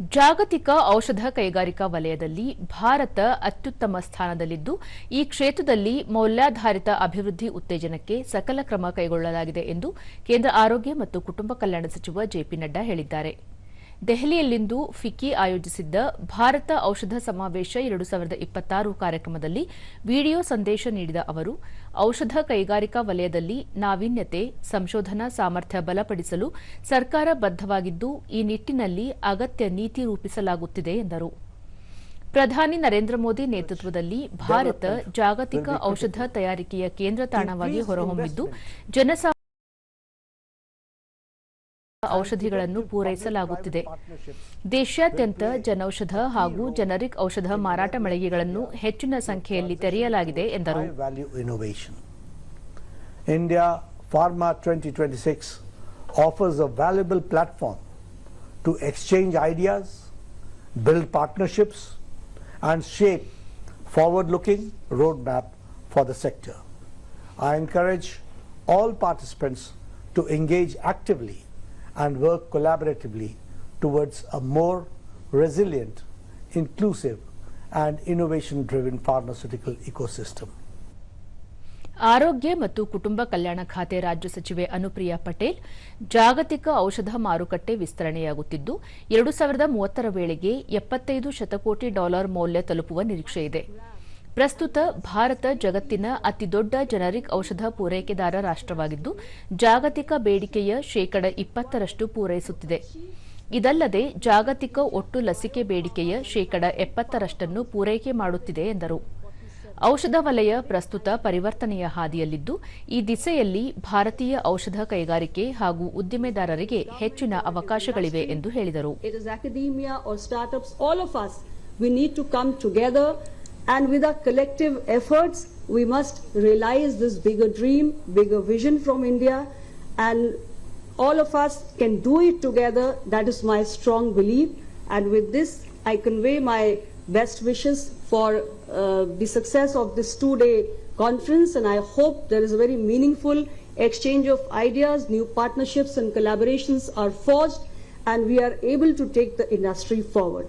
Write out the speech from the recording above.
ಜಾಗತಿಕ ಔಷಧ ಕೈಗಾರಿಕಾ ವಲಯದಲ್ಲಿ ಭಾರತ ಅತ್ಯುತ್ತಮ ಸ್ಥಾನದಲ್ಲಿದ್ದು, ಈ ಕ್ಷೇತ್ರದಲ್ಲಿ ಮೌಲ್ಯಾಧಾರಿತ ಅಭಿವೃದ್ಧಿ ಉತ್ತೇಜನಕ್ಕೆ ಸಕಲ ಕ್ರಮ ಕೈಗೊಳ್ಳಲಾಗಿದೆ ಎಂದು ಕೇಂದ್ರ ಆರೋಗ್ಯ ಮತ್ತು ಕುಟುಂಬ ಕಲ್ಯಾಣ ಸಚಿವ ಜೆಪಿ ನಡ್ಡಾ ಹೇಳಿದ್ದಾರೆ. ದೆಹಲಿಯಲ್ಲಿಂದು ಫಿಕ್ಕಿ ಆಯೋಜಿಸಿದ್ದ ಭಾರತ ಔಷಧ ಸಮಾವೇಶ 2026 ಕಾರ್ಯಕ್ರಮದಲ್ಲಿ ವಿಡಿಯೋ ಸಂದೇಶ ನೀಡಿದ ಅವರು, ಔಷಧ ಕೈಗಾರಿಕಾ ವಲಯದಲ್ಲಿ ನಾವೀನ್ಯತೆ, ಸಂಶೋಧನಾ ಸಾಮರ್ಥ್ಯ ಬಲಪಡಿಸಲು ಸರ್ಕಾರ ಬದ್ಧವಾಗಿದ್ದು, ಈ ನಿಟ್ಟಿನಲ್ಲಿ ಅಗತ್ಯ ನೀತಿ ರೂಪಿಸಲಾಗುತ್ತಿದೆ ಎಂದರು. ಪ್ರಧಾನಿ ನರೇಂದ್ರ ಮೋದಿ ನೇತೃತ್ವದಲ್ಲಿ ಭಾರತ ಜಾಗತಿಕ ಔಷಧ ತಯಾರಿಕೆಯ ಕೇಂದ್ರ ತಾಣವಾಗಿ ಹೊರಹೊಮ್ಮಿದ್ದು, ಔಷಧಿಗಳನ್ನು ಪೂರೈಸಲಾಗುತ್ತಿದೆ. ದೇಶಾದ್ಯಂತ ಜನೌಷಧ ಹಾಗೂ ಜನರಿಕ್ ಔಷಧ ಮಾರಾಟ ಮಳಿಗೆಗಳನ್ನು ಹೆಚ್ಚಿನ ಸಂಖ್ಯೆಯಲ್ಲಿ ತೆರೆಯಲಾಗಿದೆ ಎಂದರು. India Pharma 2026 offers a valuable platform to exchange ideas, build partnerships and shape forward-looking roadmap for the sector. I encourage all participants to engage actively and work collaboratively towards a more resilient, inclusive and innovation-driven pharmaceutical ecosystem. ಆರೋಗ್ಯ ಮತ್ತು ಕುಟುಂಬ ಕಲ್ಯಾಣ ಖಾತೆ ರಾಜ್ಯ ಸಚಿವೆ ಅನುಪ್ರಿಯಾ ಪಟೇಲ್, ಜಾಗತಿಕ ಔಷಧ ಮಾರುಕಟ್ಟೆ ವಿಸ್ತರಣೆಯಾಗುತ್ತಿದ್ದು, 2030ರ ವೇಳೆಗೆ $75 ಶತಕೋಟಿ ಮೌಲ್ಯ ತಲುಪುವ ನಿರೀಕ್ಷೆಯಿದೆ. ಪ್ರಸ್ತುತ ಭಾರತ ಜಗತ್ತಿನ ಅತಿದೊಡ್ಡ ಜನರಿಕ್ ಔಷಧ ಪೂರೈಕೆದಾರ ರಾಷ್ಟವಾಗಿದ್ದು, ಜಾಗತಿಕ ಬೇಡಿಕೆಯ 20% ಪೂರೈಸುತ್ತಿದೆ. ಇದಲ್ಲದೆ ಜಾಗತಿಕ ಒಟ್ಟು ಲಸಿಕೆ ಬೇಡಿಕೆಯ 70% ಪೂರೈಕೆ ಮಾಡುತ್ತಿದೆ ಎಂದರು. ಔಷಧ ವಲಯ ಪ್ರಸ್ತುತ ಪರಿವರ್ತನೆಯ ಹಾದಿಯಲ್ಲಿದ್ದು, ಈ ದಿಸೆಯಲ್ಲಿ ಭಾರತೀಯ ಔಷಧ ಕೈಗಾರಿಕೆ ಹಾಗೂ ಉದ್ದಿಮೆದಾರರಿಗೆ ಹೆಚ್ಚಿನ ಅವಕಾಶಗಳಿವೆ ಎಂದು ಹೇಳಿದರು. And with our collective efforts, we must realize this bigger dream, bigger vision from India, and all of us can do it together. That is my strong belief. And with this, I convey my best wishes for the success of this two-day conference, and I hope there is a very meaningful exchange of ideas, new partnerships and collaborations are forged, and we are able to take the industry forward.